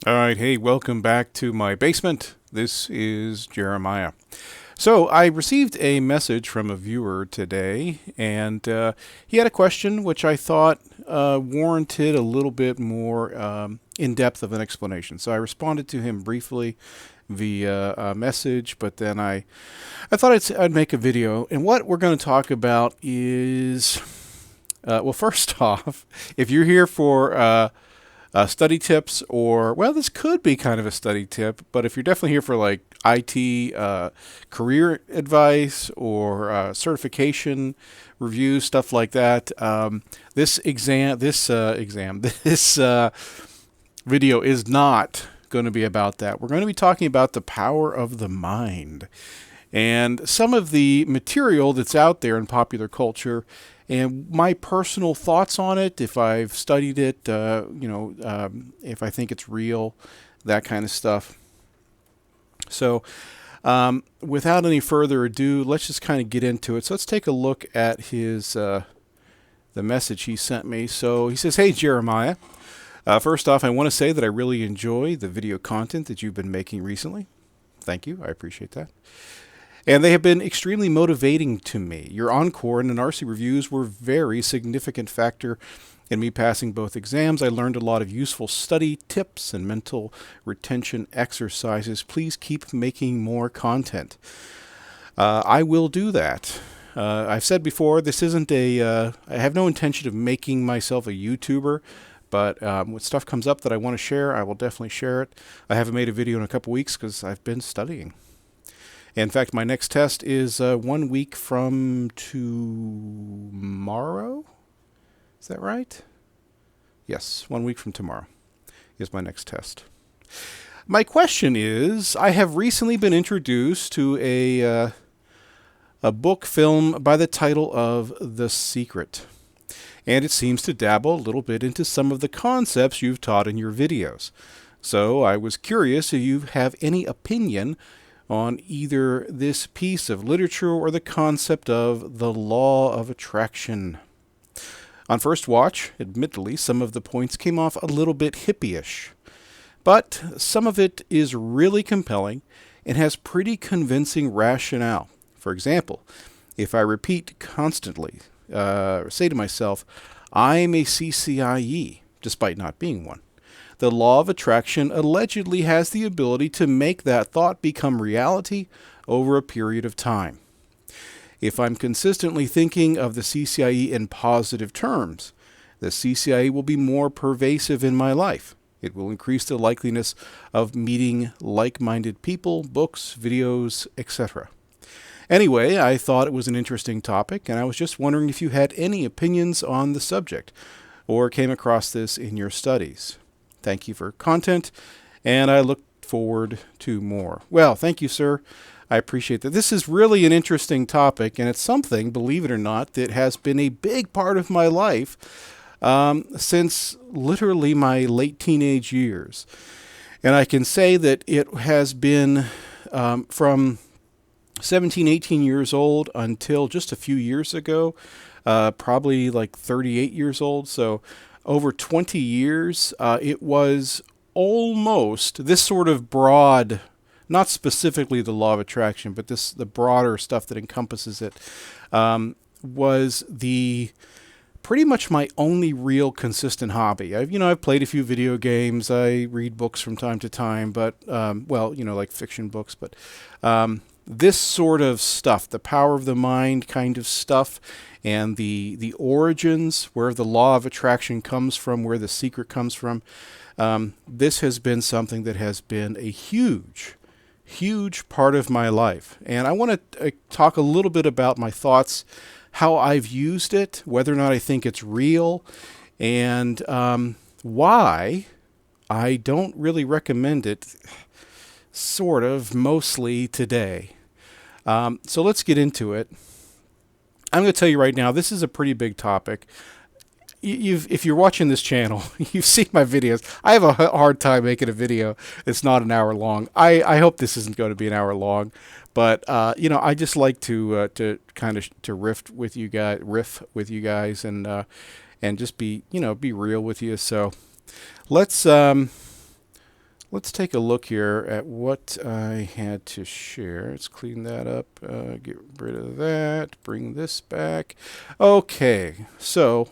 All right, hey, welcome back to my basement. This is Jeremiah. So, I received a message from a viewer today, and he had a question which I thought warranted a little bit more in depth of an explanation. So, I responded to him briefly via message, but then I thought I'd make a video. And what we're going to talk about is well, first off, if you're here for study tips, or well, this could be kind of a study tip, but if you're definitely here for like IT career advice or certification reviews, stuff like that, this video is not going to be about that. We're going to be talking about the power of the mind and some of the material that's out there in popular culture and my personal thoughts on it, if I've studied it, if I think it's real, that kind of stuff. So, without any further ado, let's just kind of get into it. So let's take a look at his the message he sent me. So he says, "Hey Jeremiah, first off, I want to say that I really enjoy the video content that you've been making recently. Thank you, I appreciate that. And they have been extremely motivating to me. Your encore and NRC reviews were a very significant factor in me passing both exams. I learned a lot of useful study tips and mental retention exercises. Please keep making more content." I will do that. I've said before, this isn't I have no intention of making myself a YouTuber, but when stuff comes up that I want to share, I will definitely share it. I haven't made a video in a couple weeks because I've been studying. In fact, my next test is 1 week from tomorrow. Is that right? Yes, 1 week from tomorrow is my next test. My question is, I have recently been introduced to a book film by the title of The Secret, and it seems to dabble a little bit into some of the concepts you've taught in your videos. So I was curious if you have any opinion on either this piece of literature or the concept of the law of attraction. On first watch, admittedly, some of the points came off a little bit hippie-ish, but some of it is really compelling and has pretty convincing rationale. For example, if I repeat constantly, say to myself, "I'm a CCIE," despite not being one, the law of attraction allegedly has the ability to make that thought become reality over a period of time. If I'm consistently thinking of the CCIE in positive terms, the CCIE will be more pervasive in my life. It will increase the likeliness of meeting like-minded people, books, videos, etc. Anyway, I thought it was an interesting topic, and I was just wondering if you had any opinions on the subject or came across this in your studies. Thank you for content, and I look forward to more. Well, thank you, sir. I appreciate that. This is really an interesting topic, and it's something, believe it or not, that has been a big part of my life since literally my late teenage years. And I can say that it has been from 17, 18 years old until just a few years ago, probably like 38 years old. So over 20 years, it was almost this sort of broad, not specifically the law of attraction, but the broader stuff that encompasses it, was the pretty much my only real consistent hobby. I've played a few video games. I read books from time to time, but like fiction books. But this sort of stuff, the power of the mind kind of stuff, and the origins, where the law of attraction comes from, where the secret comes from, this has been something that has been a huge part of my life. And I want to talk a little bit about my thoughts, how I've used it, whether or not I think it's real, and why I don't really recommend it, sort of, mostly today. So let's get into it. I'm going to tell you right now, this is a pretty big topic. If you're watching this channel, you've seen my videos. I have a hard time making a video that's not an hour long. I hope this isn't going to be an hour long, but I just like to kind of to riff with you guys, and just be real with you. So let's let's take a look here at what I had to share. Let's clean that up, get rid of that, bring this back. Okay, so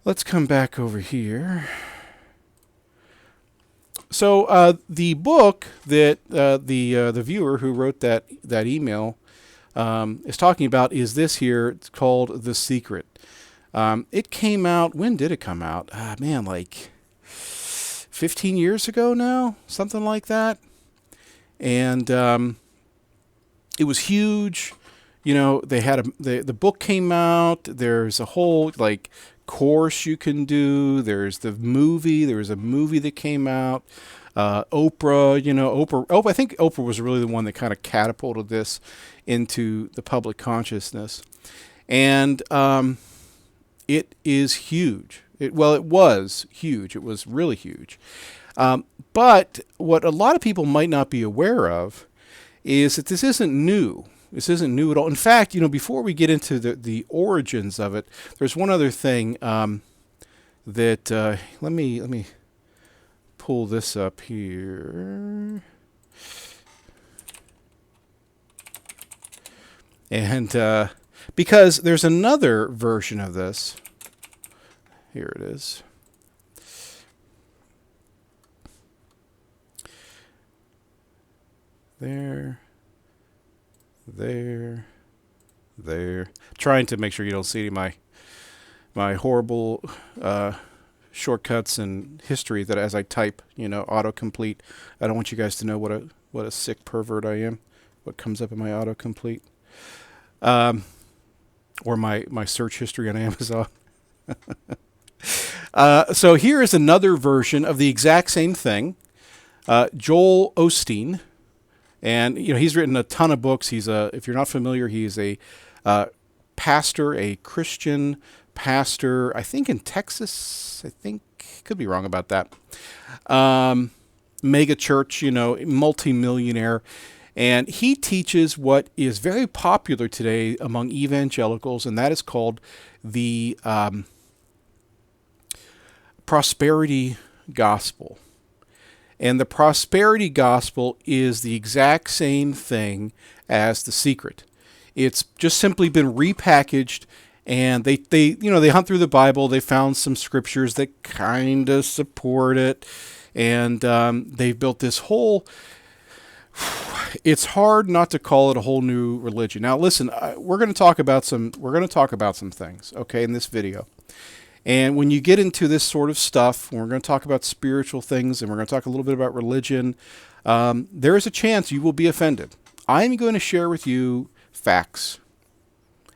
let's come back over here. So the book that the viewer who wrote that email is talking about is this here. It's called The Secret. It came out. When did it come out? Man, like 15 years ago now, something like that. And it was huge. You know, they had the book came out. There's a whole like course you can do. There's the movie. There was a movie that came out. Oprah, Oprah. I think Oprah was really the one that kind of catapulted this into the public consciousness, and it is huge. It was huge. It was really huge. But what a lot of people might not be aware of is that this isn't new. This isn't new at all. In fact, before we get into the origins of it, there's one other thing that let me pull this up here. And because there's another version of this. Here it is. There. Trying to make sure you don't see my horrible shortcuts and history that as I type, autocomplete. I don't want you guys to know what a sick pervert I am. What comes up in my autocomplete. Or my search history on Amazon. So here is another version of the exact same thing. Joel Osteen, and he's written a ton of books. If you're not familiar, he's a pastor, a Christian pastor. I think in Texas. I think could be wrong about that. Mega church, multimillionaire. And he teaches what is very popular today among evangelicals, and that is called the prosperity gospel. And the prosperity gospel is the exact same thing as The Secret. It's just simply been repackaged, and they hunt through the Bible. They found some scriptures that kind of support it, and they've built this whole. It's hard not to call it a whole new religion. Now, listen, we're going to talk about some things, okay, in this video. And when you get into this sort of stuff, when we're going to talk about spiritual things and we're going to talk a little bit about religion, there is a chance you will be offended. I'm going to share with you facts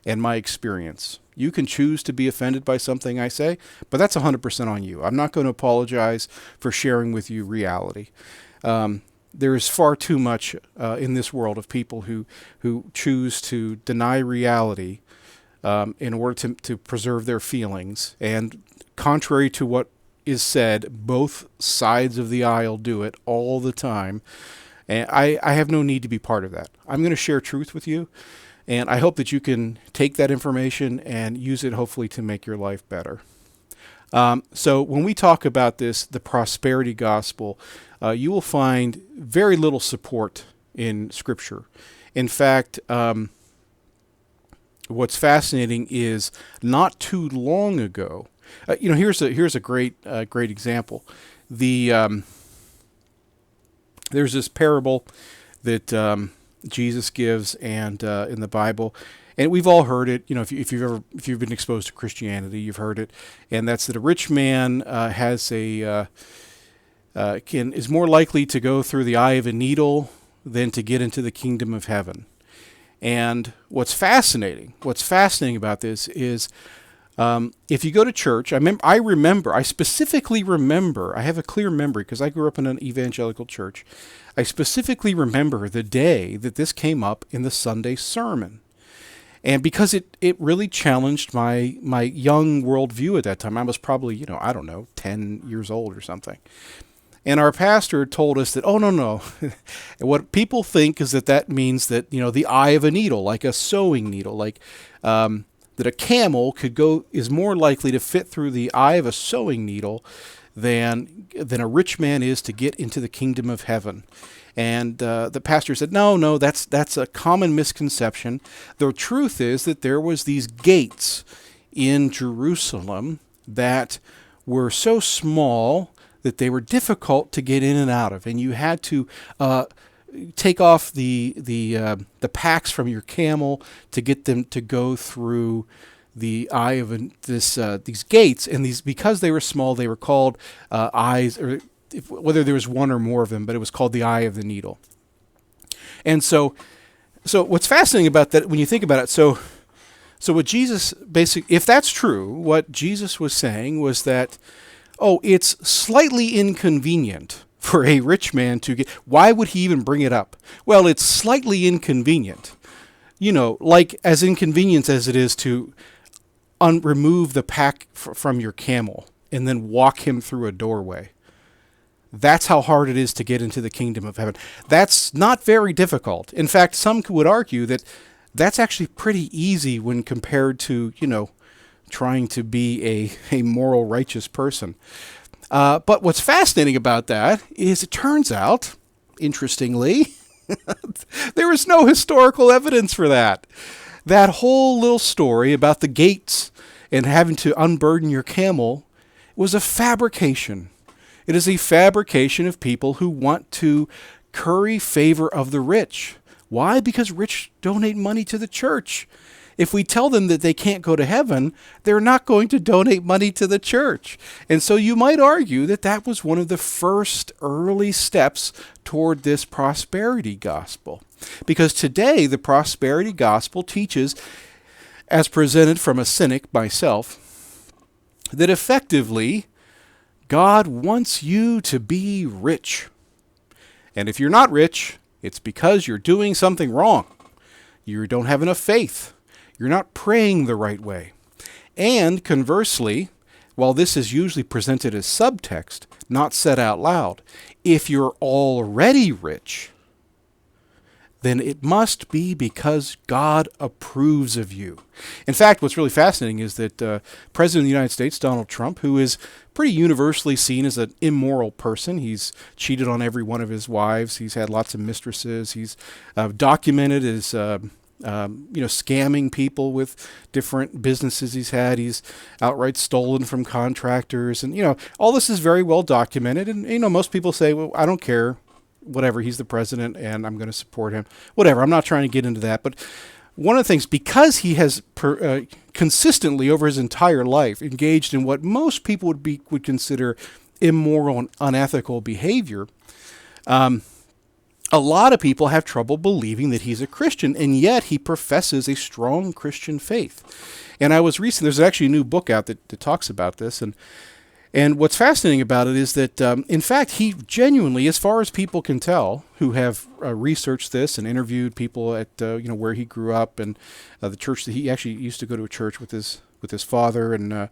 and my experience. You can choose to be offended by something I say, but that's 100% on you. I'm not going to apologize for sharing with you reality. There is far too much in this world of people who choose to deny reality in order to preserve their feelings. And contrary to what is said, both sides of the aisle do it all the time. And I have no need to be part of that. I'm going to share truth with you. And I hope that you can take that information and use it hopefully to make your life better. So when we talk about this, the prosperity gospel, you will find very little support in Scripture. In fact, what's fascinating is not too long ago. Here's a great example. There's this parable that Jesus gives, and in the Bible. And we've all heard it. If you've been exposed to Christianity, you've heard it. And that's that a rich man is more likely to go through the eye of a needle than to get into the kingdom of heaven. And what's fascinating about this is if you go to church, I specifically remember, I have a clear memory because I grew up in an evangelical church. I specifically remember the day that this came up in the Sunday sermon. And because it really challenged my young worldview at that time. I was probably, 10 years old or something. And our pastor told us that, no. What people think is that means that, the eye of a needle, like a sewing needle, like that a camel is more likely to fit through the eye of a sewing needle than a rich man is to get into the kingdom of heaven. And the pastor said, no, that's a common misconception. The truth is that there was these gates in Jerusalem that were so small that they were difficult to get in and out of, and you had to take off the packs from your camel to get them to go through the eye of these gates. And these, because they were small, they were called eyes, or whether there was one or more of them, but it was called the eye of the needle. And so what's fascinating about that, when you think about it, so what Jesus basically, if that's true, what Jesus was saying was that, it's slightly inconvenient for a rich man to get. Why would he even bring it up? Well, it's slightly inconvenient. Like as inconvenient as it is to remove the pack from your camel and then walk him through a doorway. That's how hard it is to get into the kingdom of heaven. That's not very difficult. In fact, some would argue that that's actually pretty easy when compared to, trying to be a moral, righteous person. But what's fascinating about that is it turns out, interestingly, there is no historical evidence for that. That whole little story about the gates and having to unburden your camel was a fabrication. It is a fabrication of people who want to curry favor of the rich. Why? Because rich donate money to the church. If we tell them that they can't go to heaven, they're not going to donate money to the church. And so you might argue that that was one of the first early steps toward this prosperity gospel. Because today, the prosperity gospel teaches, as presented from a cynic, myself, that effectively, God wants you to be rich. And if you're not rich, it's because you're doing something wrong. You don't have enough faith. You're not praying the right way. And conversely, while this is usually presented as subtext, not said out loud, if you're already rich, then it must be because God approves of you. In fact, what's really fascinating is that President of the United States, Donald Trump, who is pretty universally seen as an immoral person, he's cheated on every one of his wives, he's had lots of mistresses, he's documented as scamming people with different businesses he's had. He's outright stolen from contractors, and all this is very well documented. And most people say, well, I don't care. Whatever, he's the president and I'm going to support him. Whatever, I'm not trying to get into that. But one of the things, because he has consistently over his entire life engaged in what most people would consider immoral and unethical behavior, a lot of people have trouble believing that he's a Christian, and yet he professes a strong Christian faith. And there's actually a new book out that talks about this, and what's fascinating about it is that, in fact, he genuinely, as far as people can tell, who have researched this and interviewed people at where he grew up and the church that he actually used to go to a church with his father and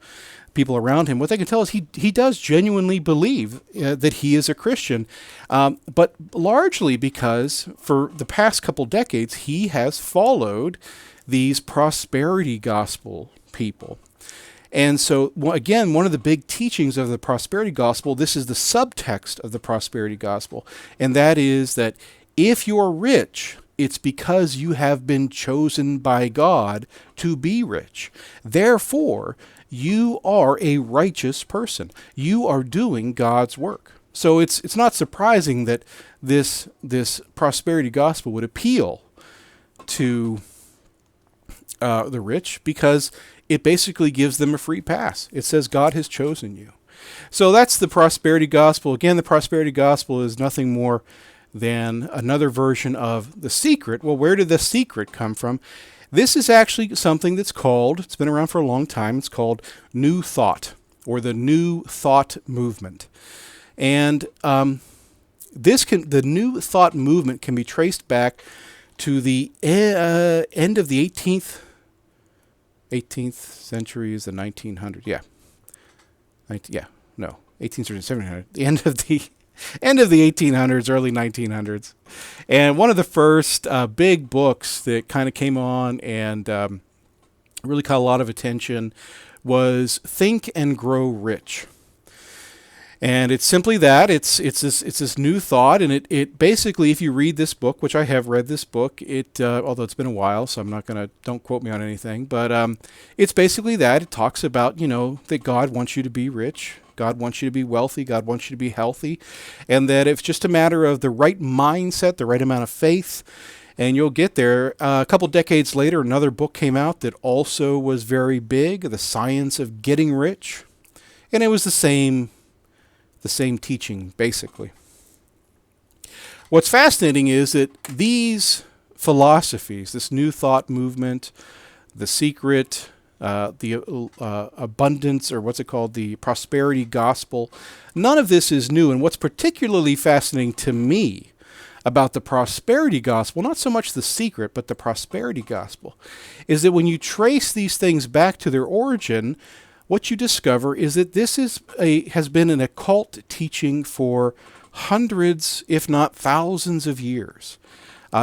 people around him. What they can tell is he does genuinely believe that he is a Christian, but largely because for the past couple decades he has followed these prosperity gospel people. And so, again, one of the big teachings of the prosperity gospel, this is the subtext of the prosperity gospel, and that is that if you're rich, it's because you have been chosen by God to be rich. Therefore, you are a righteous person. You are doing God's work. So it's not surprising that this prosperity gospel would appeal to the rich, because it basically gives them a free pass. It says God has chosen you. So that's the prosperity gospel. Again, the prosperity gospel is nothing more than another version of the secret. Well, where did the secret come from? This is actually something that's called, it's been around for a long time, it's called New Thought, or the New Thought movement. And the New Thought movement can be traced back to the end of the 18th century is the 1900s. 18th century, 1700. The end of the 1800s, early 1900s. And one of the first big books that kind of came on and really caught a lot of attention was Think and Grow Rich. And it's simply that it's this new thought, and it basically, if you read this book, which I have read this book, it although it's been a while, so I'm not gonna don't quote me on anything, but it's basically that it talks about that God wants you to be rich, God wants you to be wealthy, God wants you to be healthy, and that it's just a matter of the right mindset, the right amount of faith, and you'll get there. A couple decades later, another book came out that also was very big, The Science of Getting Rich, and it was the same teaching, basically. What's fascinating is that these philosophies, this new thought movement, the secret, the abundance, or what's it called, the prosperity gospel, none of this is new. And what's particularly fascinating to me about the prosperity gospel, not so much the secret, but the prosperity gospel, is that when you trace these things back to their origin, what you discover is that this has been an occult teaching for hundreds, if not thousands of years.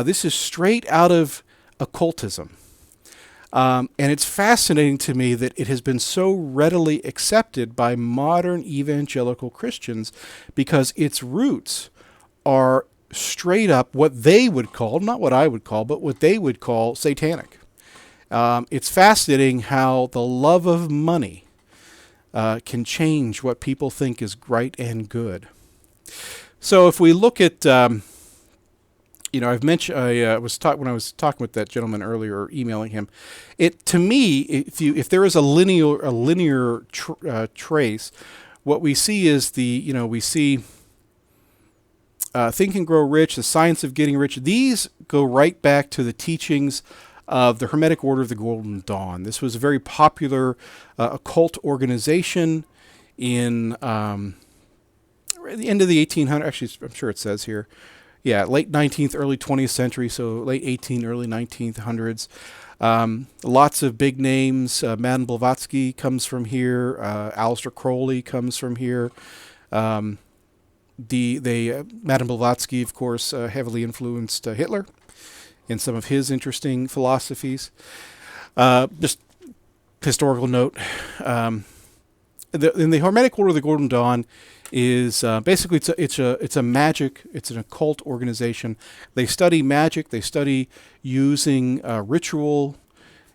This is straight out of occultism. And it's fascinating to me that it has been so readily accepted by modern evangelical Christians because its roots are straight up what they would call, not what I would call, but what they would call satanic. It's fascinating how the love of money can change what people think is right and good. So if we look at, I've mentioned when I was talking with that gentleman earlier, or emailing him. It to me, if there is a linear trace, what we see is we see Think and Grow Rich, The Science of Getting Rich. These go right back to the teachings of the Hermetic Order of the Golden Dawn. This was a very popular occult organization in the end of the 1800s. Actually, I'm sure it says here. Yeah, late 19th, early 20th century, so late 18, early 1900s. Lots of big names. Madame Blavatsky comes from here. Aleister Crowley comes from here. Madame Blavatsky, of course, heavily influenced Hitler in some of his interesting philosophies. Just historical note. In the Hermetic Order of the Golden Dawn is basically it's an occult organization. They study magic. They study using ritual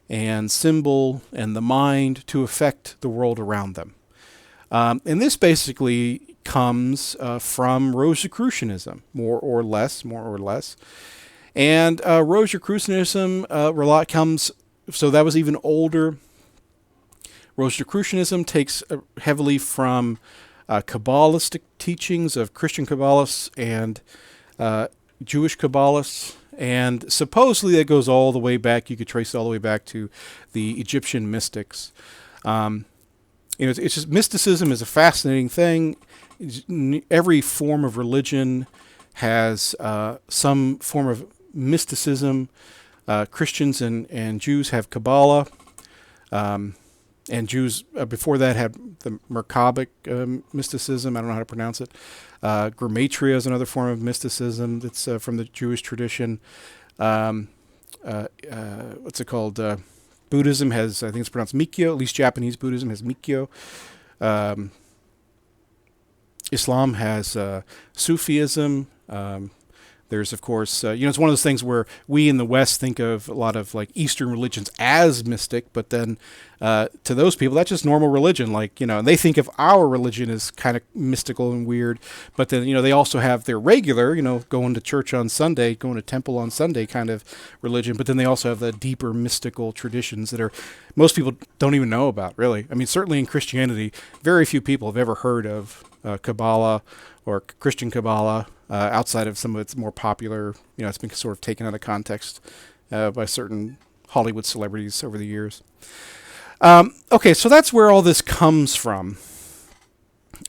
and symbol and the mind to affect the world around them. And this basically comes from Rosicrucianism, more or less. And Rosicrucianism comes, so that was even older. Rosicrucianism takes heavily from Kabbalistic teachings of Christian Kabbalists and Jewish Kabbalists, and supposedly that goes all the way back. You could trace it all the way back to the Egyptian mystics. It's just mysticism is a fascinating thing. Every form of religion has some form of mysticism. Christians and Jews have Kabbalah. And Jews before that had the Merkabic mysticism. I don't know how to pronounce it. Gematria is another form of mysticism that's from the Jewish tradition. What's it called? Buddhism has, I think it's pronounced Mikyo. At least Japanese Buddhism has Mikyo. Islam has Sufism. There's, of course, it's one of those things where we in the West think of a lot of like Eastern religions as mystic, but then to those people, that's just normal religion. And they think of our religion as kind of mystical and weird, but then, they also have their regular, going to church on Sunday, going to temple on Sunday kind of religion, but then they also have the deeper mystical traditions that most people don't even know about, really. I mean, certainly in Christianity, very few people have ever heard of Kabbalah or Christian Kabbalah. Outside of some of its more popular, it's been sort of taken out of context by certain Hollywood celebrities over the years. Okay, so that's where all this comes from.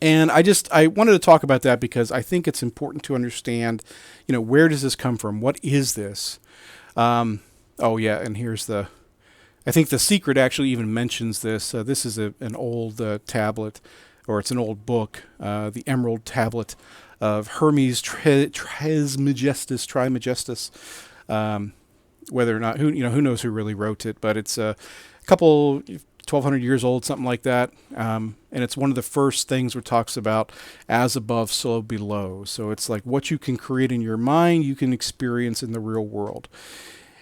And I wanted to talk about that because I think it's important to understand, where does this come from? What is this? And here's I think The Secret actually even mentions this. This is an old tablet, or it's an old book, the Emerald Tablet of Hermes Trismegistus, whether or not who knows who really wrote it, but it's a couple 1,200 years old, something like that. And it's one of the first things where it talks about as above, so below. So it's like what you can create in your mind, you can experience in the real world.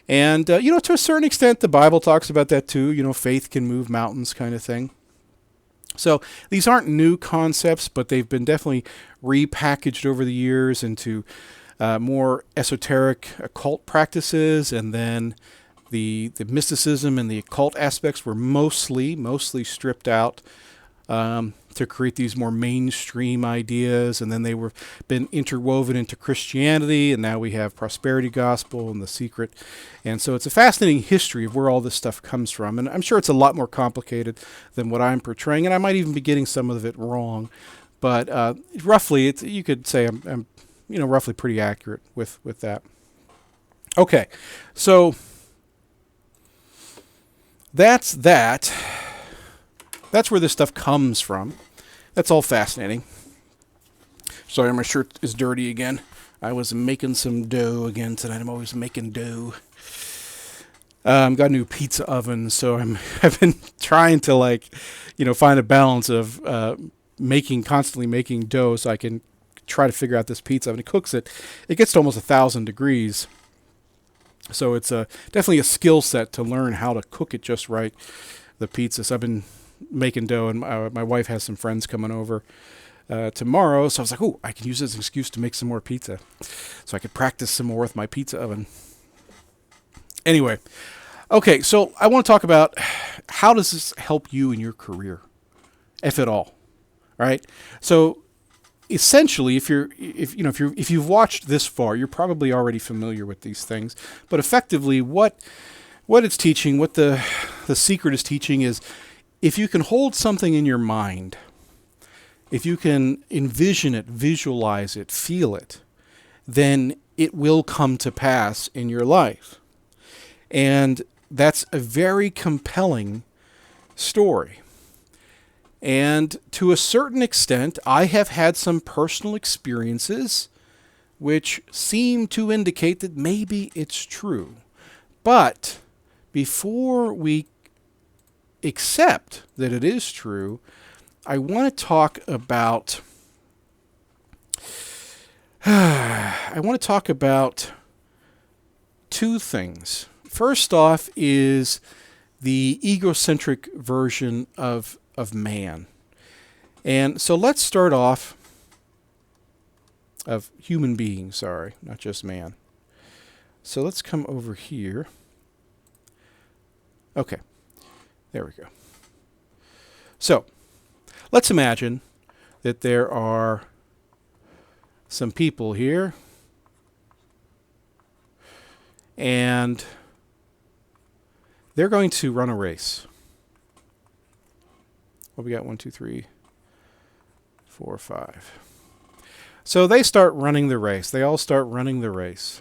And, to a certain extent, the Bible talks about that too. Faith can move mountains kind of thing. So these aren't new concepts, but they've been definitely repackaged over the years into more esoteric occult practices, and then the mysticism and the occult aspects were mostly stripped out to create these more mainstream ideas, and then they were been interwoven into Christianity, and now we have prosperity gospel and the secret. And so it's a fascinating history of where all this stuff comes from, and I'm sure it's a lot more complicated than what I'm portraying, and I might even be getting some of it wrong, but roughly you could say I'm roughly pretty accurate with that. Okay, so that's that. That's where this stuff comes from. That's all fascinating. Sorry, my shirt is dirty again. I was making some dough again tonight. I'm always making dough. Got a new pizza oven, so I've been trying to find a balance of constantly making dough, so I can try to figure out this pizza oven. It cooks it. It gets to almost 1,000 degrees. So it's definitely a skill set to learn how to cook it just right, the pizza. So I've been making dough, and my wife has some friends coming over tomorrow. So I was like, I can use this as an excuse to make some more pizza. So I could practice some more with my pizza oven. Anyway, okay, so I want to talk about how does this help you in your career, if at all, right? So essentially, if you've watched this far, you're probably already familiar with these things. But effectively, what it's teaching, what the secret is teaching, is if you can hold something in your mind, if you can envision it, visualize it, feel it, then it will come to pass in your life. And that's a very compelling story. And to a certain extent, I have had some personal experiences which seem to indicate that maybe it's true. But before we accept that it is true, I want to talk about two things. First off is the egocentric version of man. And so let's start off of human beings, sorry, not just man. So let's come over here. Okay, there we go. So let's imagine that there are some people here, and they're going to run a race. Well, we got 1, 2, 3, 4, 5. So they start running the race. They all start running the race.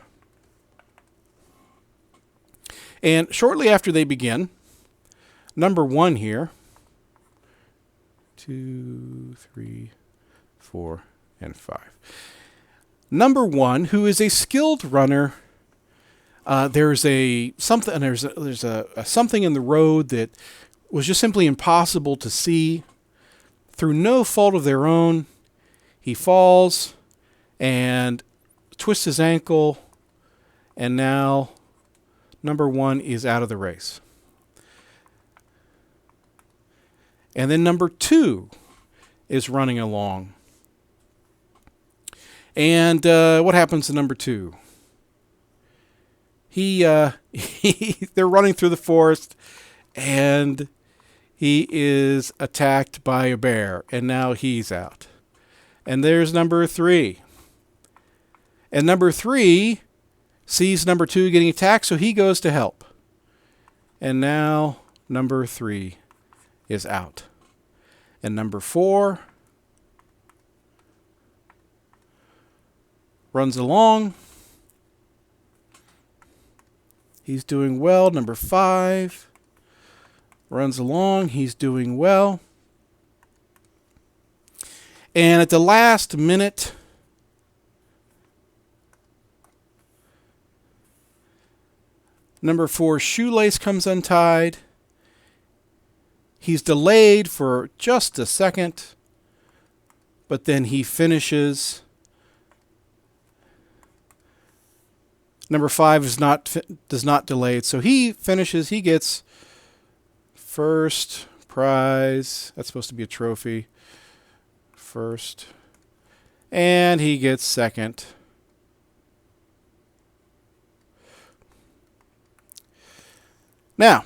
And shortly after they begin, number 1 here, 2, 3, 4, and 5. Number 1, who is a skilled runner, there's something in the road that was just simply impossible to see. Through no fault of their own, he falls and twists his ankle, and now number 1 is out of the race. And then number 2 is running along. And what happens to number 2? They're running through the forest, and he is attacked by a bear, and now he's out. And there's number 3. And number 3 sees number 2 getting attacked, so he goes to help. And now number 3 is out. And number 4 runs along. He's doing well. Number 5 runs along. He's doing well. And at the last minute, number 4's shoelace comes untied. He's delayed for just a second, but then he finishes. Number 5 does not delay it, so he finishes. He gets first prize. That's supposed to be a trophy. First. And he gets second. Now,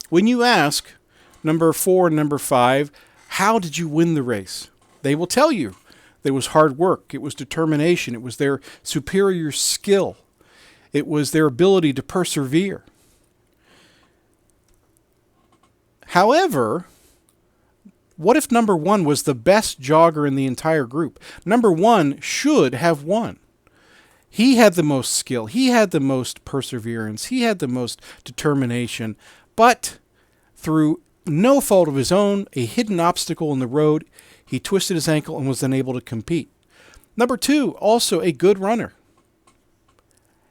when you ask number 4 and number 5, how did you win the race? They will tell you. There was hard work. It was determination. It was their superior skill. It was their ability to persevere. However, what if number 1 was the best jogger in the entire group? Number 1 should have won. He had the most skill. He had the most perseverance. He had the most determination. But through no fault of his own, a hidden obstacle in the road, he twisted his ankle and was unable to compete. Number 2, also a good runner.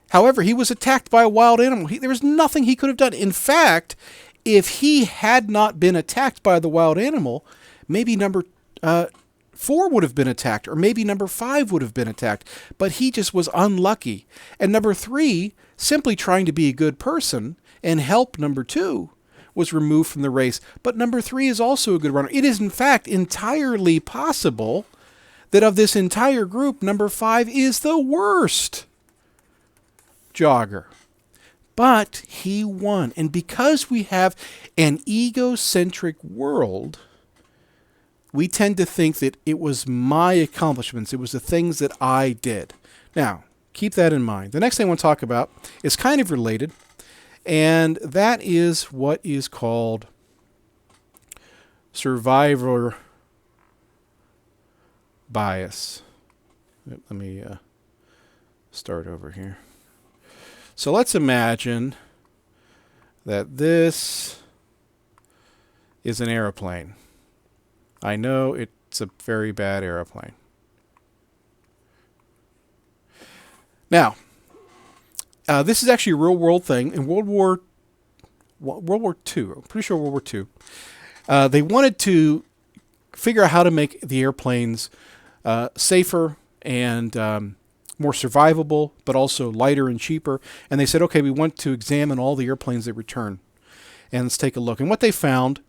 However, he was attacked by a wild animal. There was nothing he could have done. In fact, if he had not been attacked by the wild animal, maybe number 4 would have been attacked, or maybe number 5 would have been attacked. But he just was unlucky. And number 3, simply trying to be a good person and help number 2, was removed from the race. But number 3 is also a good runner. It is, in fact, entirely possible that of this entire group, number 5 is the worst jogger. But he won. And because we have an egocentric world, we tend to think that it was my accomplishments. It was the things that I did. Now, keep that in mind. The next thing I want to talk about is kind of related, and that is what is called survivor bias. Let me start over here. So let's imagine that this is an airplane. I know it's a very bad airplane. Now, this is actually a real world thing. In World War II, I'm pretty sure World War II, they wanted to figure out how to make the airplanes safer and more survivable, but also lighter and cheaper. And they said, okay, we want to examine all the airplanes that return. And let's take a look. And what they found,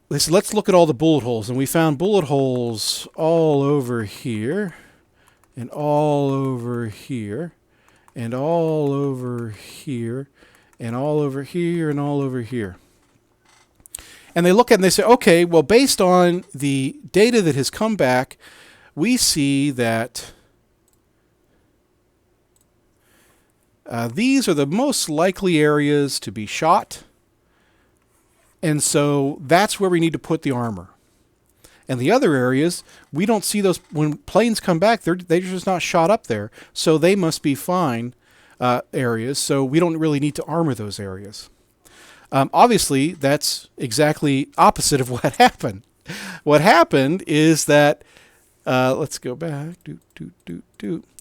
they said, let's look at all the bullet holes. And we found bullet holes all over here, and all over here, and all over here, and all over here, and all over here. And they look at it and they say, okay, well, based on the data that has come back, we see that these are the most likely areas to be shot. And so that's where we need to put the armor. And the other areas, we don't see those. When planes come back, they're just not shot up there. So they must be fine areas. So we don't really need to armor those areas. Obviously, that's exactly opposite of what happened. What happened is that, let's go back.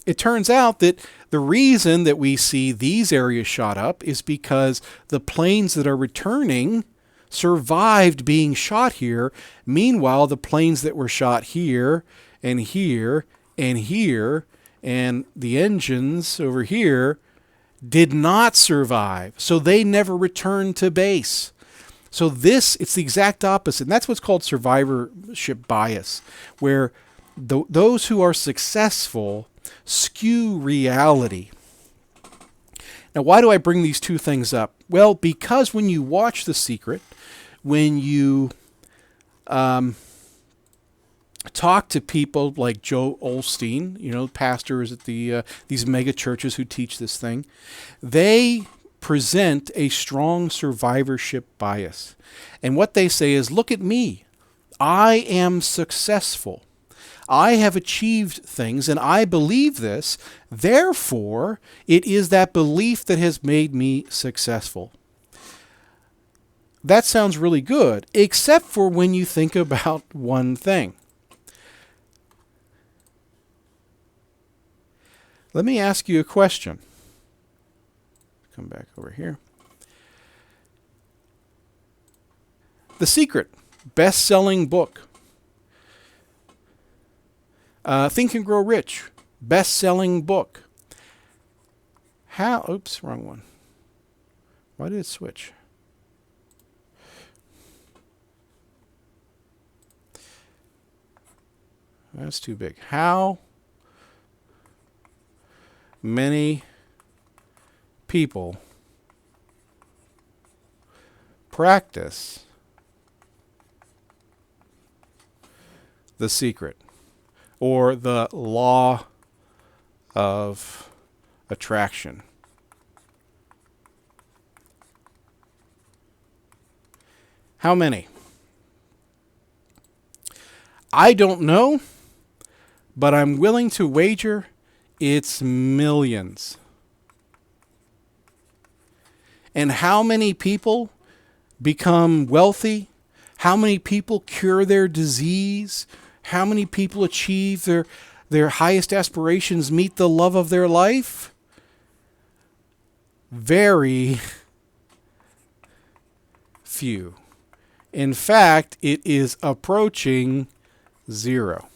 It turns out that the reason that we see these areas shot up is because the planes that are returning survived being shot here. Meanwhile, the planes that were shot here and here and here and the engines over here did not survive. So they never returned to base. So it's the exact opposite. And that's what's called survivorship bias, where those who are successful skew reality. Now, why do I bring these two things up? Well, because when you watch The Secret, when you talk to people like Joe Osteen, pastors at these mega churches who teach this thing, they present a strong survivorship bias. And what they say is, look at me. I am successful. I have achieved things, and I believe this. Therefore, it is that belief that has made me successful. That sounds really good, except for when you think about one thing. Let me ask you a question. Come back over here. The Secret, best-selling book. Think and Grow Rich, best-selling book. Oops, wrong one. Why did it switch? That's too big. How many people practice The Secret, or the law of attraction? How many? I don't know, but I'm willing to wager it's millions. And how many people become wealthy? How many people cure their disease? How many people achieve their highest aspirations, meet the love of their life? Very few. In fact, it is approaching zero.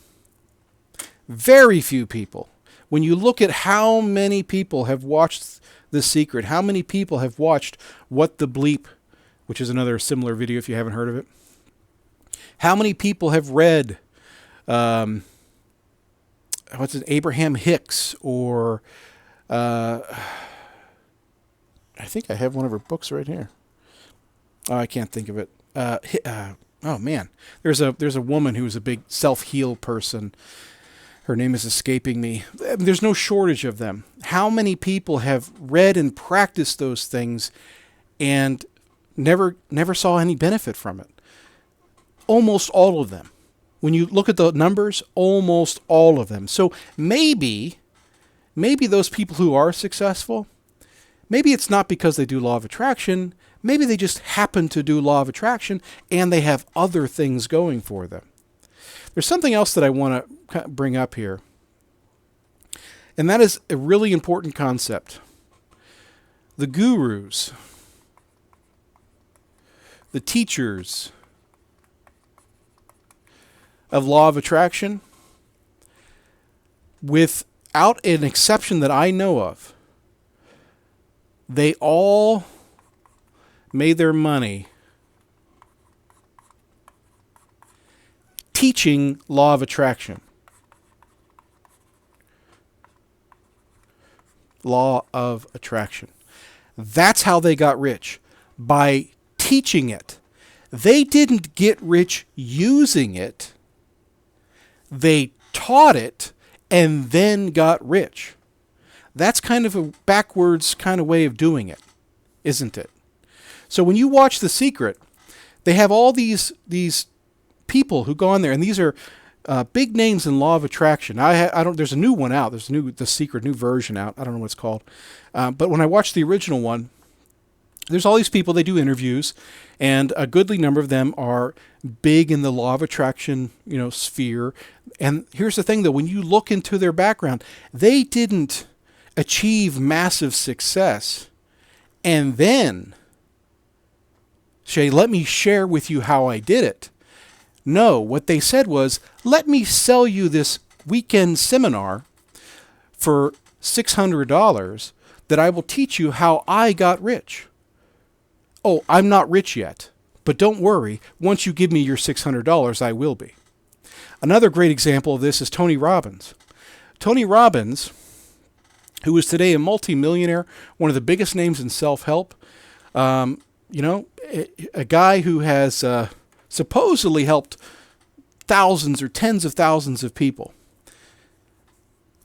Very few people. When you look at how many people have watched The Secret, how many people have watched What the Bleep, which is another similar video if you haven't heard of it. How many people have read Abraham Hicks, or I think I have one of her books right here. Oh, I can't think of it. Oh man, there's a woman who's a big self-heal person. Her name is escaping me. There's no shortage of them. How many people have read and practiced those things and never saw any benefit from it? Almost all of them. When you look at the numbers, almost all of them. So maybe those people who are successful, maybe it's not because they do law of attraction. Maybe they just happen to do law of attraction and they have other things going for them. There's something else that I want to bring up here, and that is a really important concept. The gurus, the teachers of law of attraction, without an exception that I know of, they all made their money teaching law of attraction. Law of attraction. That's how they got rich. By teaching it. They didn't get rich using it. They taught it and then got rich. That's kind of a backwards kind of way of doing it, isn't it? So when you watch The Secret, they have all these people who go on there, and these are big names in law of attraction. There's a new one out. There's The Secret, new version out. I don't know what it's called. But when I watched the original one, there's all these people. They do interviews, and a goodly number of them are big in the law of attraction, sphere. And here's the thing, though: when you look into their background, they didn't achieve massive success and then say, "Let me share with you how I did it." No, what they said was, "Let me sell you this weekend seminar for $600 that I will teach you how I got rich." Oh, I'm not rich yet, but don't worry. Once you give me your $600, I will be. Another great example of this is Tony Robbins. Tony Robbins, who is today a multimillionaire, one of the biggest names in self-help, a guy who has supposedly helped thousands or tens of thousands of people.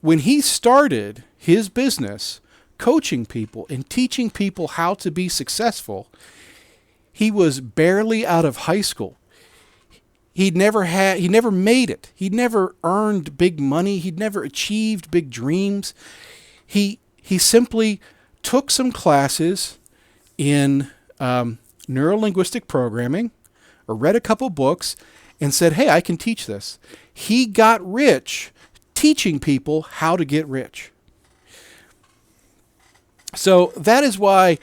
When he started his business coaching people and teaching people how to be successful, he was barely out of high school. He never made it. He never earned big money. He'd never achieved big dreams. He simply took some classes in neuro-linguistic programming, or read a couple books and said, "Hey, I can teach this." He got rich teaching people how to get rich. So that is why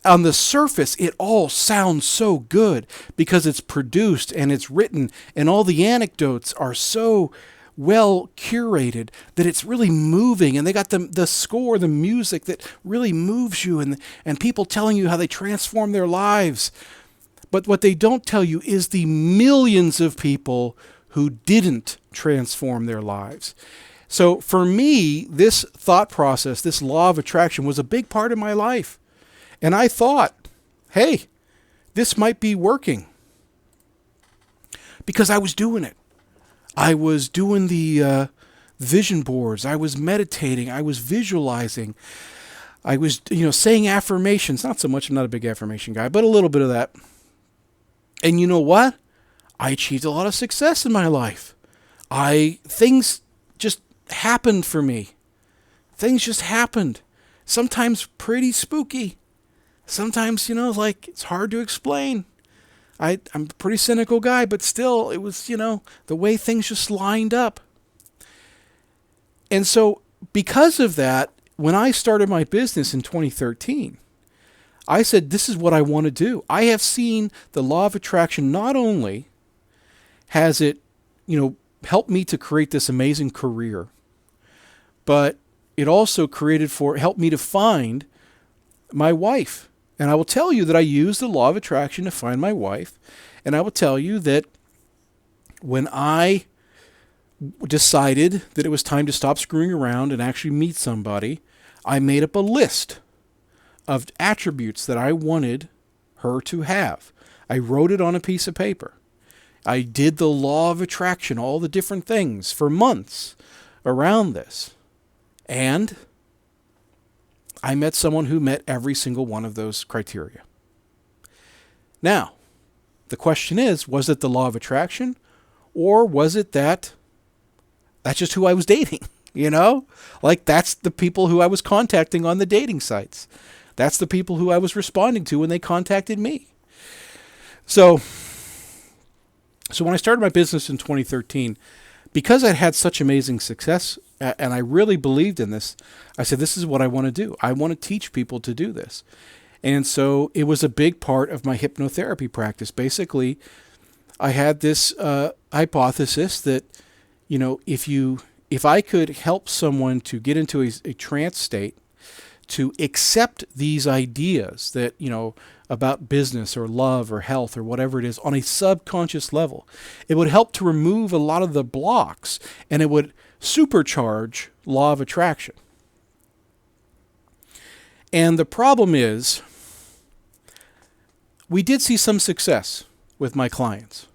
on the surface, it all sounds so good because it's produced and it's written and all the anecdotes are so well curated that it's really moving, and they got the score, the music that really moves you, and people telling you how they transform their lives. But what they don't tell you is the millions of people who didn't transform their lives. So for me, this thought process, this law of attraction, was a big part of my life. And I thought, hey, this might be working. Because I was doing it. I was doing the vision boards. I was meditating. I was visualizing. I was, saying affirmations. Not so much, I'm not a big affirmation guy, but a little bit of that. And you know what? I achieved a lot of success in my life. Things just happened for me. Things just happened. Sometimes pretty spooky. Sometimes, it's hard to explain. I'm a pretty cynical guy, but still, it was, the way things just lined up. And so, because of that, when I started my business in 2013, I said, this is what I want to do. I have seen the law of attraction. Not only has it, helped me to create this amazing career, but it also helped me to find my wife. And I will tell you that I used the law of attraction to find my wife. And I will tell you that when I decided that it was time to stop screwing around and actually meet somebody, I made up a list of attributes that I wanted her to have. I wrote it on a piece of paper. I did the law of attraction, all the different things for months around this. And I met someone who met every single one of those criteria. Now, the question is, was it the law of attraction, or was it that's just who I was dating? Like that's the people who I was contacting on the dating sites. That's the people who I was responding to when they contacted me. So when I started my business in 2013, because I'd had such amazing success and I really believed in this, I said, this is what I want to do. I want to teach people to do this. And so it was a big part of my hypnotherapy practice. Basically, I had this hypothesis that, if I could help someone to get into a trance state, to accept these ideas that, about business or love or health or whatever it is on a subconscious level, it would help to remove a lot of the blocks, and it would supercharge law of attraction. And the problem is, we did see some success with my clients,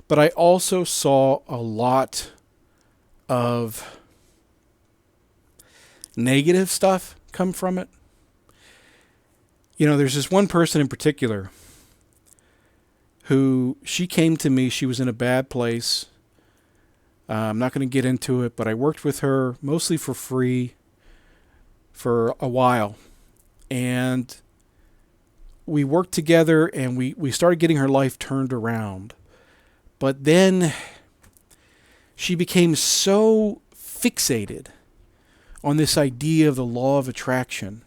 but I also saw a lot of negative stuff come from it. There's this one person in particular who, she came to me, she was in a bad place. I'm not going to get into it, but I worked with her mostly for free for a while. And we worked together and we started getting her life turned around. But then she became so fixated on this idea of the law of attraction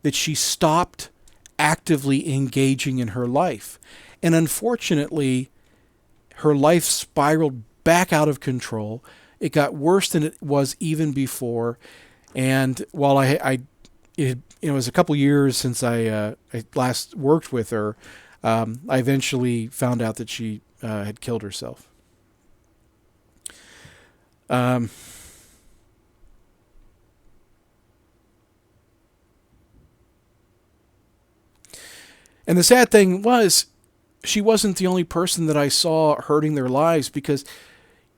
that she stopped actively engaging in her life. And unfortunately, her life spiraled back out of control. It got worse than it was even before. And while it was a couple years since I last worked with her, I eventually found out that she had killed herself. And the sad thing was, she wasn't the only person that I saw hurting their lives, because,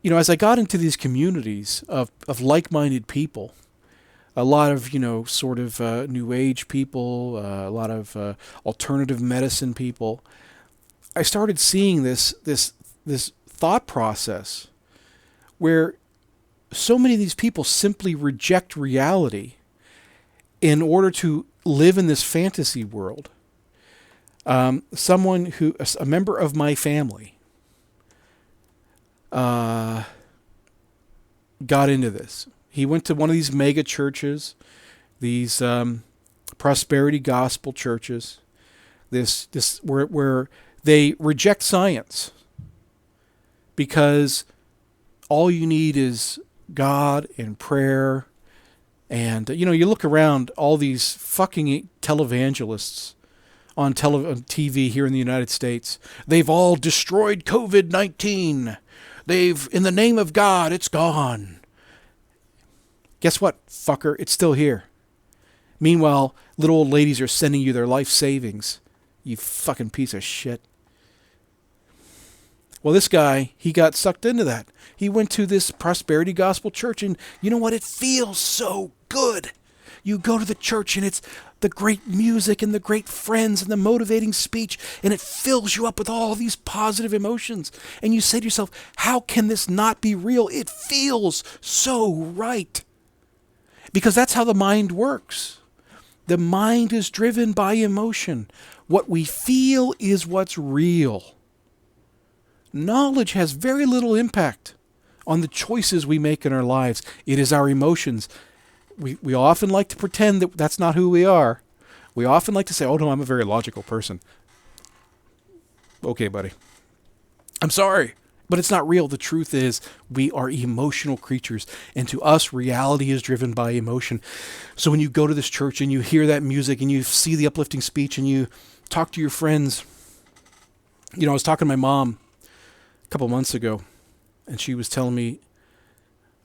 as I got into these communities of like-minded people, a lot of, sort of New Age people, a lot of alternative medicine people, I started seeing this thought process where so many of these people simply reject reality in order to live in this fantasy world. A member of my family, got into this. He went to one of these mega churches, these prosperity gospel churches, this where they reject science because all you need is God and prayer. And, you look around all these fucking televangelists on TV here in the United States. They've all destroyed COVID-19. In the name of God, it's gone. Guess what, fucker? It's still here. Meanwhile, little old ladies are sending you their life savings. You fucking piece of shit. Well, this guy, he got sucked into that. He went to this prosperity gospel church, and you know what? It feels so good. You go to the church, and it's the great music and the great friends and the motivating speech, and it fills you up with all these positive emotions. And you say to yourself, how can this not be real? It feels so right. Because that's how the mind works. The mind is driven by emotion. What we feel is what's real. Knowledge has very little impact on the choices we make in our lives. It is our emotions. We often like to pretend that that's not who we are. We often like to say, oh no, I'm a very logical person. Okay, buddy. I'm sorry, but it's not real. The truth is we are emotional creatures, and to us, reality is driven by emotion. So when you go to this church and you hear that music and you see the uplifting speech and you talk to your friends, I was talking to my mom a couple months ago, and she was telling me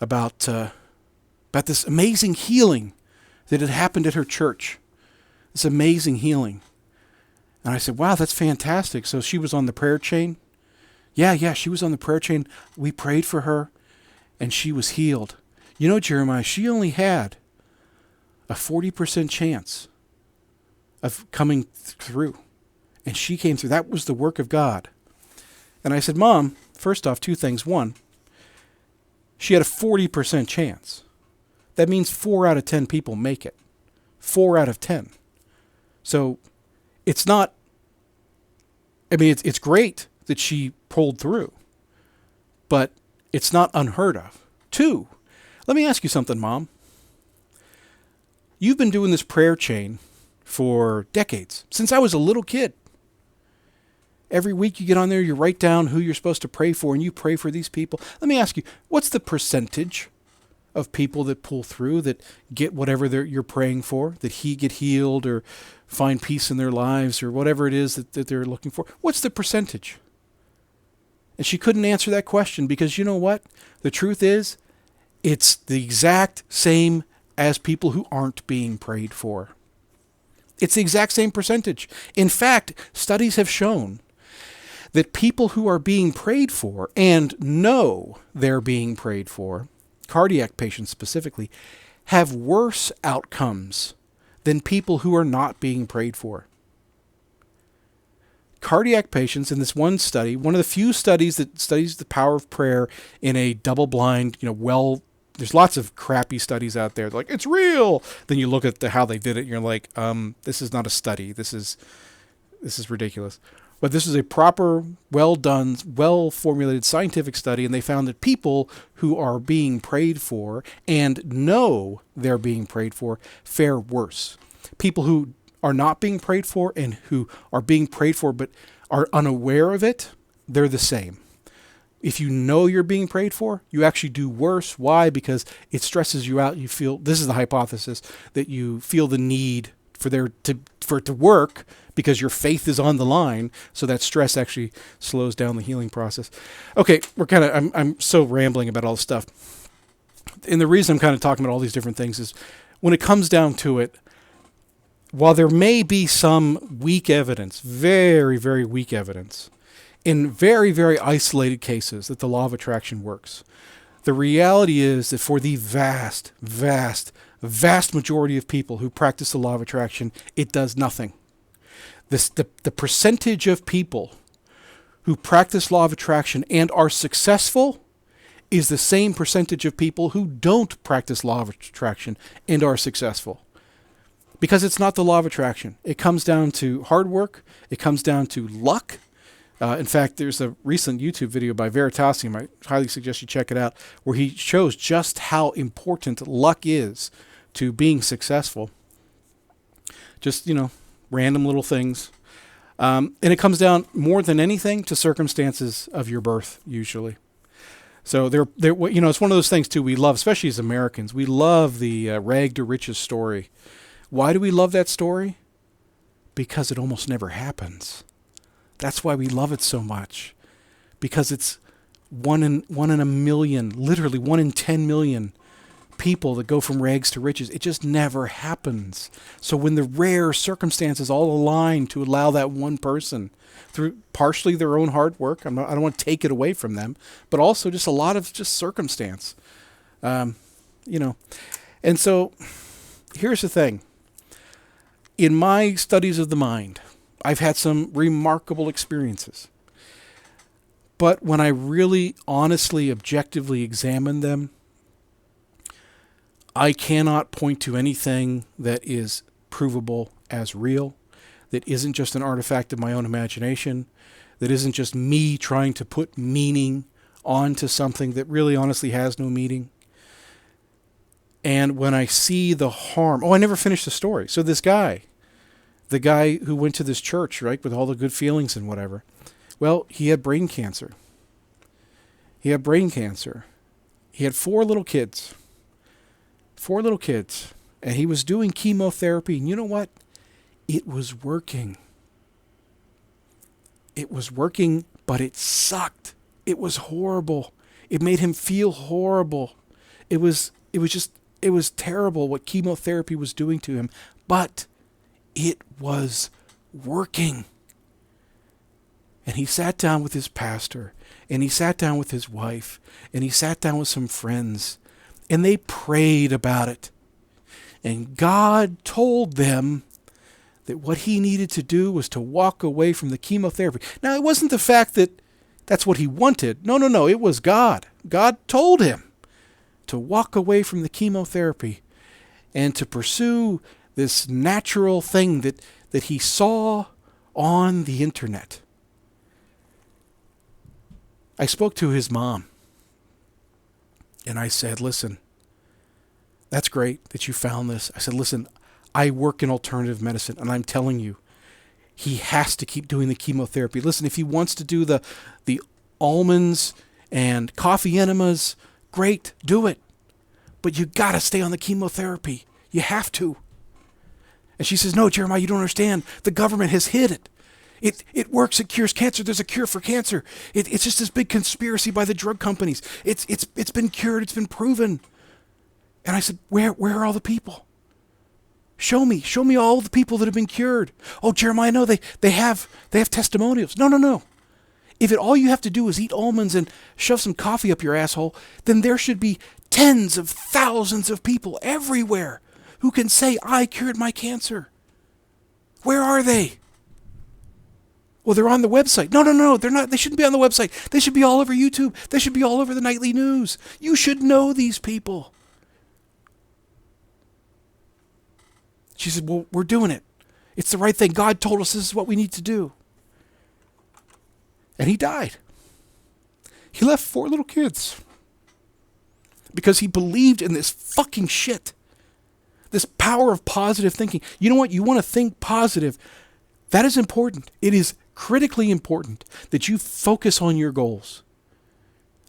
about this amazing healing that had happened at her church. This amazing healing. And I said, wow, that's fantastic. So she was on the prayer chain? Yeah, she was on the prayer chain. We prayed for her, and she was healed. Jeremiah, she only had a 40% chance of coming through. And she came through. That was the work of God. And I said, Mom, first off, two things. One, she had a 40% chance. That means 4 out of 10 people make it. 4 out of 10. So it's not, it's great that she pulled through, but it's not unheard of. 2, let me ask you something, Mom. You've been doing this prayer chain for decades, since I was a little kid. Every week you get on there, you write down who you're supposed to pray for, and you pray for these people. Let me ask you, what's the percentage of people that pull through, that get whatever you're praying for, that get healed or find peace in their lives or whatever it is that they're looking for? What's the percentage? And she couldn't answer that question because you know what? The truth is, it's the exact same as people who aren't being prayed for. It's the exact same percentage. In fact, studies have shown that people who are being prayed for and know they're being prayed for, cardiac patients specifically, have worse outcomes than people who are not being prayed for. Cardiac patients in this one study, one of the few studies that studies the power of prayer in a double-blind, there's lots of crappy studies out there. They're like, it's real. Then you look at how they did it and you're like, this is not a study. This is ridiculous. But this is a proper, well-done, well-formulated scientific study, and they found that people who are being prayed for and know they're being prayed for fare worse. People who are not being prayed for and who are being prayed for but are unaware of it, they're the same. If you know you're being prayed for, you actually do worse. Why? Because it stresses you out. You feel, this is the hypothesis, that you feel the need for it to work because your faith is on the line. So that stress actually slows down the healing process. Okay, I'm so rambling about all this stuff. And the reason I'm kind of talking about all these different things is when it comes down to it, while there may be some weak evidence, very, very weak evidence, in very, very isolated cases that the law of attraction works, the reality is that for the vast, vast, vast majority of people who practice the law of attraction, it does nothing. The percentage of people who practice law of attraction and are successful is the same percentage of people who don't practice law of attraction and are successful. Because it's not the law of attraction. It comes down to hard work. It comes down to luck. In fact, there's a recent YouTube video by Veritasium, I highly suggest you check it out, where he shows just how important luck is to being successful. Just, random little things. And it comes down more than anything to circumstances of your birth, usually. So it's one of those things too. We love, especially as Americans, we love the rag to riches story. Why do we love that story? Because it almost never happens. That's why we love it so much. Because it's one in a million, literally 1 in 10 million people that go from rags to riches. It just never happens. So when the rare circumstances all align to allow that one person, through partially their own hard work, I don't want to take it away from them, but also just a lot of just circumstance, And so here's the thing. In my studies of the mind, I've had some remarkable experiences. But when I really honestly, objectively examine them, I cannot point to anything that is provable as real, that isn't just an artifact of my own imagination, that isn't just me trying to put meaning onto something that really honestly has no meaning. And when I see the harm... I never finished the story. So this guy, the guy who went to this church, right, with all the good feelings and whatever, well, he had brain cancer. He had 4 little kids. 4 little kids. And he was doing chemotherapy. And you know what? It was working. It was working, but it sucked. It was horrible. It made him feel horrible. It was terrible what chemotherapy was doing to him. But it was working. And he sat down with his pastor, and he sat down with his wife, and he sat down with some friends, and they prayed about it. And God told them that what he needed to do was to walk away from the chemotherapy. Now, it wasn't the fact that that's what he wanted. No. It was God. God told him to walk away from the chemotherapy and to pursue this natural thing that he saw on the internet. I spoke to his mom, and I said, listen, that's great that you found this. I said, listen, I work in alternative medicine, and I'm telling you, he has to keep doing the chemotherapy. Listen, if he wants to do the almonds and coffee enemas, great, do it. But you got to stay on the chemotherapy. You have to. And she says, no, Jeremiah, you don't understand. The government has hid it. It works. It cures cancer. There's a cure for cancer. It's just this big conspiracy by the drug companies. It's been cured. It's been proven. And I said, where are all the people? Show me all the people that have been cured. Oh, Jeremiah, no, they have testimonials. No. If all you have to do is eat almonds and shove some coffee up your asshole, then there should be tens of thousands of people everywhere who can say, I cured my cancer. Where are they? Well, they're on the website. No, they're not. They shouldn't be on the website. They should be all over YouTube. They should be all over the nightly news. You should know these people. She said, well, we're doing it. It's the right thing. God told us this is what we need to do. And he died. He left 4 little kids because he believed in this fucking shit. This power of positive thinking. You know what? You want to think positive. That is important. It is critically important that you focus on your goals.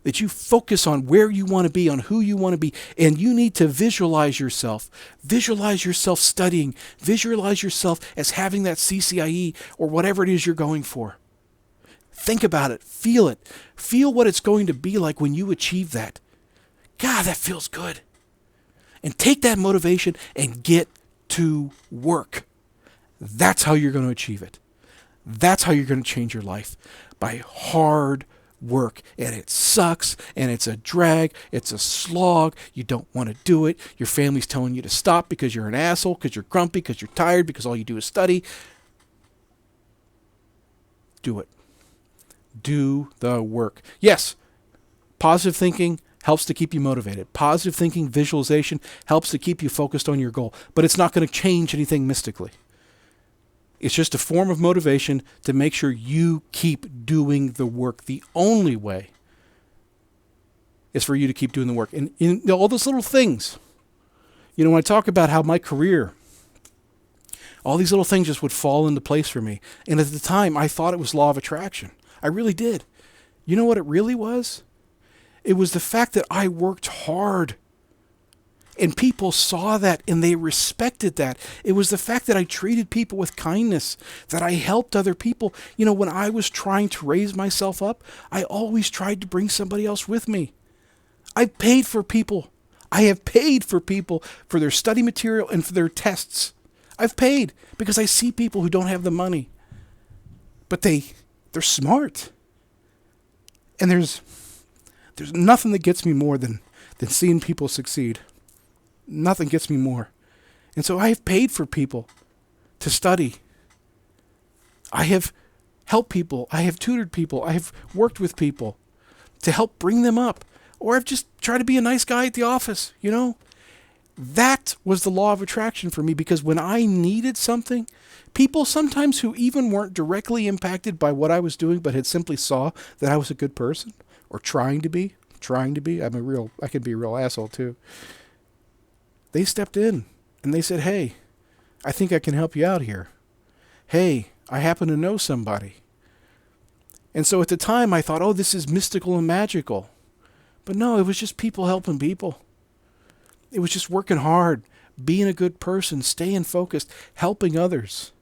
That you focus on where you want to be, on who you want to be. And you need to visualize yourself. Visualize yourself studying. Visualize yourself as having that CCIE or whatever it is you're going for. Think about it. Feel it. Feel what it's going to be like when you achieve that. God, that feels good. And take that motivation and get to work. That's how you're going to achieve it. That's how you're going to change your life. By hard work. And it sucks, and it's a drag, it's a slog, you don't want to do it, your family's telling you to stop because you're an asshole, because you're grumpy, because you're tired, because all you do is study. Do it. Do the work. Yes, positive thinking helps to keep you motivated. Positive thinking, visualization helps to keep you focused on your goal, but it's not going to change anything mystically. It's just a form of motivation to make sure you keep doing the work. The only way is for you to keep doing the work. And in all those little things, when I talk about how my career All these little things just would fall into place for me. And at the time, I thought it was law of attraction. I really did. You know what it really was? It was the fact that I worked hard. And people saw that and they respected that. It was the fact that I treated people with kindness, that I helped other people. You know, when I was trying to raise myself up, I always tried to bring somebody else with me. I paid for people. I have paid for people for their study material and for their tests. I've paid because I see people who don't have the money. But they're smart. And there's nothing that gets me more than seeing people succeed. Nothing gets me more. And so I have paid for people to study. I have helped people. I have tutored people. I have worked with people to help bring them up. Or I've just tried to be a nice guy at the office, you know. That was the law of attraction for me, because when I needed something, people sometimes who even weren't directly impacted by what I was doing but had simply saw that I was a good person or trying to be. I could be a real asshole too. They stepped in and they said, "Hey, I think I can help you out here. Hey, I happen to know somebody." And so at the time I thought, oh, this is mystical and magical. But no, it was just people helping people. It was just working hard, being a good person, staying focused, helping others.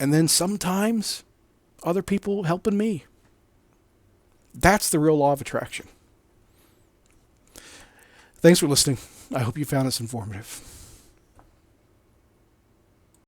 And then sometimes other people helping me. That's the real law of attraction. Thanks for listening. I hope you found this informative.